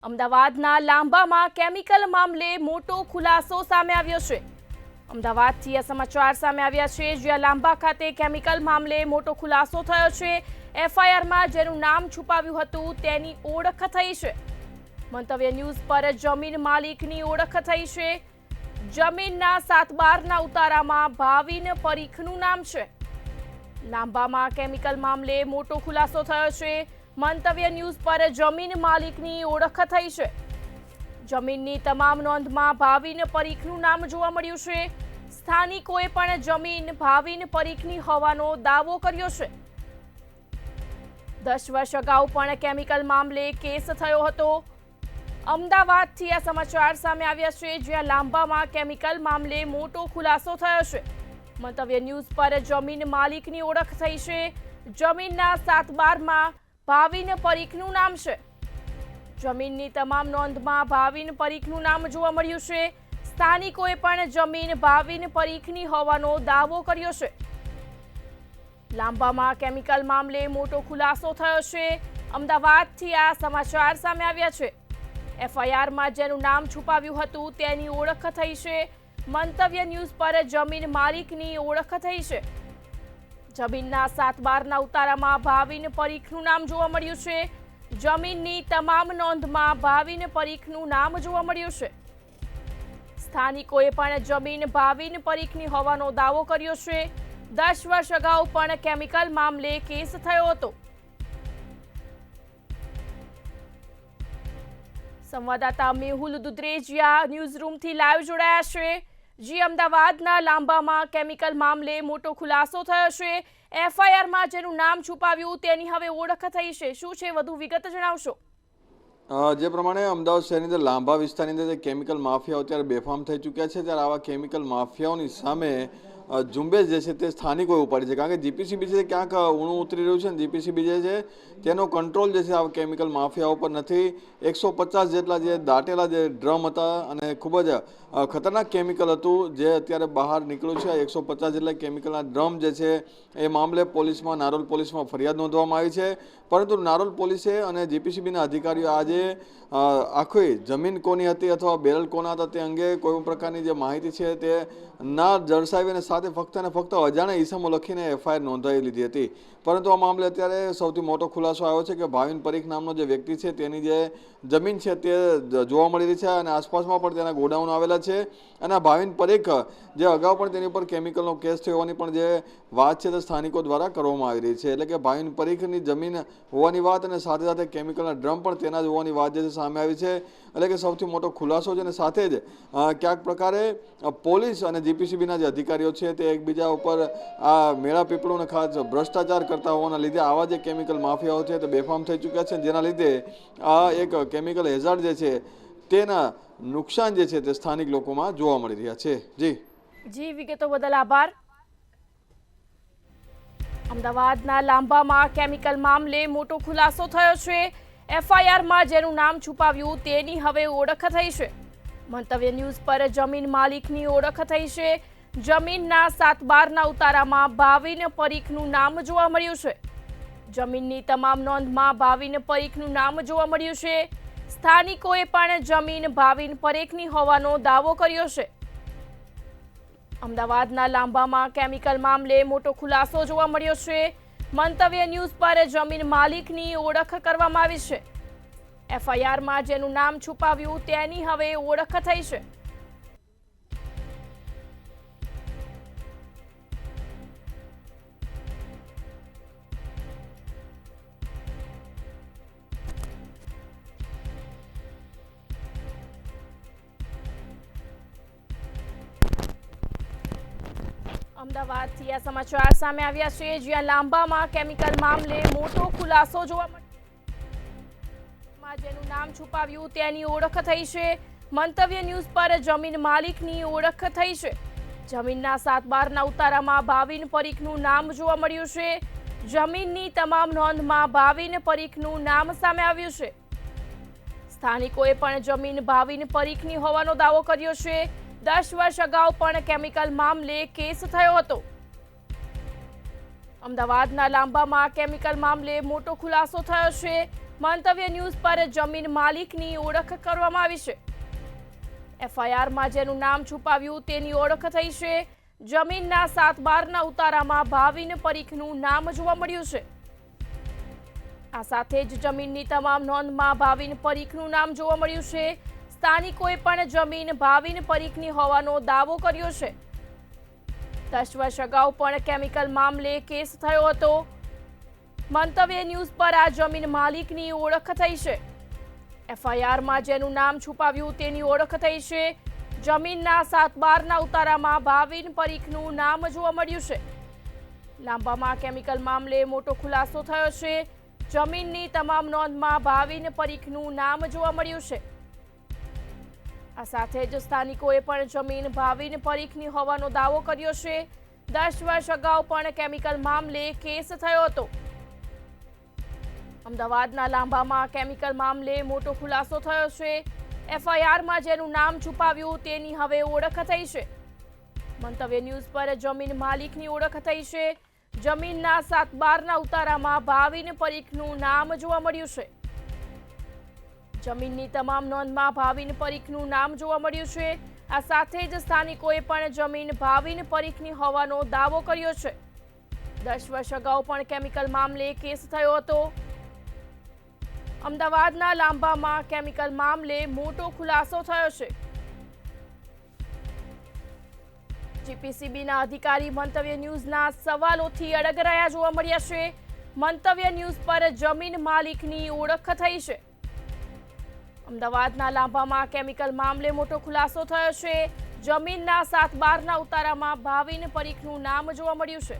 અમદાવાદના લાંબામાં કેમિકલ મામલે મોટો ખુલાસો સામે આવ્યો છે। અમદાવાદથી આ સમાચાર સામે આવ્યા છે, જ્યાં લાંબા ખાતે કેમિકલ મામલે મોટો ખુલાસો થયો છે। એફઆઈઆરમાં જેનું નામ છુપાવ્યું હતું તેની ઓળખ થઈ છે। મંતવ્ય ન્યૂઝ પર જમીન માલિકની ઓળખ થઈ છે। જમીનના 7/12ના ઉતારામાં ભાવિન પરીખનું નામ છે। લાંબામાં કેમિકલ મામલે મોટો ખુલાસો થયો છે। મંતવ્ય ન્યૂઝ પર જમીન માલિકની ઓળખ થઈ છે। જમીનની તમામ નોંધમાં ભાવિન પરીખનું નામ જોવા મળ્યું છે। સ્થાનિકોએ પણ જમીન ભાવિન પરીખની હોવાનો દાવો કર્યો છે। 10 વર્ષ અગાઉ પણ કેમિકલ મામલે કેસ થયો હતો। અમદાવાદથી આ સમાચાર સામે આવ્યા છે, જ્યાં લાંબામાં કેમિકલ મામલે મોટો ખુલાસો થયો છે। મંતવ્ય ન્યૂઝ પર જમીન માલિકની ઓળખ થઈ છે। જમીનના 7/12માં ભાવિન પરીખનું નામ છે। જમીનની તમામ નોંધમાં ભાવિન પરીખનું નામ જોવા મળ્યું છે। સ્થાનિકોએ પણ જમીન ભાવિન પરીખની હોવાનો દાવો કર્યો છે। લાંબામાં કેમિકલ મામલે મોટો ખુલાસો થયો છે। અમદાવાદથી આ સમાચાર સામે આવ્યા છે। એફઆઈઆરમાં જેનું નામ છુપાવ્યું હતું તેની ઓળખ થઈ છે। મંતવ્ય ન્યૂઝ પર જમીન માલિકની ઓળખ થઈ છે। જમીનના 7/12ના ઉતારામાં ભાવિન પરીખનું નામ જોવા મળ્યું છે। જમીનની તમામ નોંધમાં ભાવિન પરીખનું નામ જોવા મળ્યું છે। સ્થાનિકોએ પણ જમીન ભાવિન પરીખની હોવાનો દાવો કર્યો છે। 10 વર્ષ અગાઉ પણ કેમિકલ મામલે કેસ થયો હતો। સંવાદદાતા મેહુલ દુધરેજિયા ન્યૂઝરૂમથી લાઈવ જોડાયા છે। જી, અમદાવાદના લાંબામાં કેમિકલ મામલે મોટો ખુલાસો થયો છે। એફઆઈઆરમાં જેનું નામ છુપાવ્યું તેની હવે ઓળખ થઈ છે। શું છે વધુ વિગત જણાવશો? જે પ્રમાણે અમદાવાદ શહેરની અંદર લાંબા વિસ્તારની અંદર જે કેમિકલ માફિયાઓ અત્યારે બેફામ થઈ ચૂક્યા છે, ત્યારે આવા કેમિકલ માફિયાઓની સામે ઝુંબેશ જે છે તે સ્થાનિકોએ ઉપાડી છે, કારણ કે જીપીસીબી છે ક્યાંક ઊણું ઉતરી રહ્યું છે। જીપીસીબી જે છે તેનો કંટ્રોલ જે છે આ કેમિકલ માફિયાઓ પર નથી। 150 જેટલા જે દાટેલા જે ડ્રમ હતા અને ખૂબ જ ખતરનાક કેમિકલ હતું જે અત્યારે બહાર નીકળ્યું છે। 150 જેટલા કેમિકલના ડ્રમ જે છે એ મામલે નારોલ પોલીસમાં ફરિયાદ નોંધવામાં આવી છે, પરંતુ નારોલ પોલીસે અને જીપીસીબીના અધિકારીઓ આજે આખી જમીન કોની હતી અથવા બેરલ કોના હતા તે અંગે કોઈ પ્રકારની જે માહિતી છે તે ના દર્શાવી અને સાથે ફક્ત અને ફક્ત અજાણ્યા ઈસમો લખીને એફઆઈઆર નોંધાવી લીધી હતી। પરંતુ આ મામલે અત્યારે સૌથી મોટો ખુલાસો આવ્યો છે કે ભાવિન પરીખ નામનો જે વ્યક્તિ છે તેની જે જમીન છે તે જોવા મળી રહી છે અને આસપાસમાં પણ તેના ગોડાઉન આવેલા છે। અને આ ભાવિન પરીખ જે અગાઉ પણ તેની ઉપર કેમિકલનો કેસ થયો હોવાની પણ જે વાત છે તે સ્થાનિકો દ્વારા કરવામાં આવી રહી છે। એટલે કે ભાવિન પરીખની જમીન હોવાની વાત અને સાથે સાથે કેમિકલના ડ્રમ પણ તેના જ હોવાની વાત જે છે સામે આવી છે। એટલે કે સૌથી મોટો ખુલાસો છે અને સાથે જ ક્યાંક પ્રકારે પોલીસ અને જીપીસીબીના જે અધિકારીઓ છે તે એકબીજા ઉપર આ મેળા પીપળું અને ખાસ ભ્રષ્ટાચાર કરતા હોવાના લીધે આવા જે કેમિકલ માફિયાઓ છે તે બેફામ થઈ ચૂક્યા છે, જેના લીધે આ એક કેમિકલ હેઝાર્ડ જે છે તેના નુકસાન જે છે તે સ્થાનિક લોકોમાં જોવા મળી રહ્યા છે। જી, વિગતો બદલ આભાર। અમદાવાદના લાંબામાં કેમિકલ મામલે મોટો ખુલાસો થયો છે। એફઆઈઆરમાં જેનું નામ છુપાવ્યું તેની હવે ઓળખ થઈ છે। મંતવ્ય ન્યૂઝ પર જમીન માલિકની ઓળખ થઈ છે। જમીનના 7/12ના ઉતારામાં ભાવિન પરીખનું નામ જોવા મળ્યું છે। જમીનની તમામ નોંધમાં ભાવિન પરીખનું નામ જોવા મળ્યું છે। સ્થાનિકોએ પણ જમીન ભાવિન પરીખની હોવાનો દાવો કર્યો છે। અમદાવાદના લાંબામાં કેમિકલ મામલે મોટો ખુલાસો જોવા મળ્યો છે। મંતવ્ય ન્યૂઝ પર જમીન માલિકની ઓળખ કરવામાં આવી છે। એફઆઈઆરમાં જેનું નામ છુપાવ્યું તેની હવે ઓળખ થઈ છે। અમદાવાદથી આ સમાચાર સામે આવ્યા છે, જ્યાં લાંબામાં કેમિકલ મામલે મોટો ખુલાસો જોવા મળ્યો, જેનું નામ છુપાવ્યું તેની ઓળખ થઈ છે। મંતવ્ય ન્યૂઝ પર જમીન માલિકની ઓળખ થઈ છે। જમીનના 7/12ના ઉતારામાં ભાવિન પરીખનું નામ જોવા મળ્યું છે। જમીનની તમામ નોંધમાં ભાવિન પરીખનું નામ સામે આવ્યું છે। સ્થાનિકોએ પણ જમીન ભાવિન પરીખની હોવાનો દાવો કર્યો છે। 10 વર્ષ અગાઉ પણ કેમિકલ મામલે કેસ થયો હતો। અમદાવાદના લાંબામાં કેમિકલ મામલે મોટો ખુલાસો થયો છે। મંતવ્ય ન્યૂઝ પર જમીન માલિકની ઓળખ કરવામાં આવી છે. એફઆઈઆરમાં જેનું નામ છુપાવ્યું તેની ઓળખ થઈ છે. જમીનના 7/12ના ઉતારામાં ભાવિન પરીખનું નામ જોવા મળ્યું છે. આ સાથે જ જમીનની તમામ નોંધમાં ભાવિન પરીખનું નામ જોવા મળ્યું છે. સ્થાનિકોએ પણ જમીન ભાવિન પરીખની હોવાનો દાવો કર્યો છે. 10 વર્ષ અગાઉ પણ કેમિકલ મામલે કેસ થયો હતો. મંતવ્ય ન્યૂઝ પર આ જમીન માલિકની ઓળખ થઈ છે. એફઆઈઆરમાં જેનું નામ છુપાવ્યું તેની ઓળખ થઈ છે. જમીનના 7/12ના ઉતારામાં ભાવિન પરીખનું નામ જોવા મળ્યું છે. લાંબામાં કેમિકલ મામલે મોટો ખુલાસો થયો છે. જમીનની તમામ નોંધમાં ભાવિન પરીખનું નામ જોવા મળ્યું છે. આ સાથે જ સ્થાનિકોએ પણ જમીન ભાવિન પરીખની હોવાનો દાવો કર્યો છે. 10 વર્ષ અગાઉ પણ કેમિકલ મામલે કેસ થયો હતો. અમદાવાદના લાંબામાં કેમિકલ મામલે મોટો ખુલાસો થયો છે. એફઆઈઆરમાં જેનું નામ છુપાવ્યું તેની હવે ઓળખ થઈ છે. મંતવ્ય ન્યૂઝ પર જમીન માલિકની ઓળખ થઈ છે. જમીનના 7/12ના ઉતારામાં ભાવિન પરીખનું નામ જોવા મળ્યું છે. જમીનની તમામ નોંધમાં ભાવિન પરીખનું નામ જોવા મળ્યું છે. આ સાથે જ સ્થાનિકોએ પણ જમીન ભાવિન પરીખની હોવાનો દાવો કર્યો છે. 10 વર્ષ અગાઉ પણ કેમિકલ મામલે કેસ થયો હતો. અમદાવાદના લાંબામાં કેમિકલ મામલે મોટો ખુલાસો થયો છે. જીપીસીબીના અધિકારી મંતવ્ય ન્યૂઝના સવાલોથી અડગ રહ્યા જોવા મળ્યા છે. મંતવ્ય ન્યૂઝ પર જમીન માલિકની ઓળખ થઈ છે. અમદાવાદના લાંબામાં કેમિકલ મામલે મોટો ખુલાસો થયો છે. જમીનના 7/12ના ઉતારામાં ભાવિન પરીખનું નામ જોવા મળ્યું છે.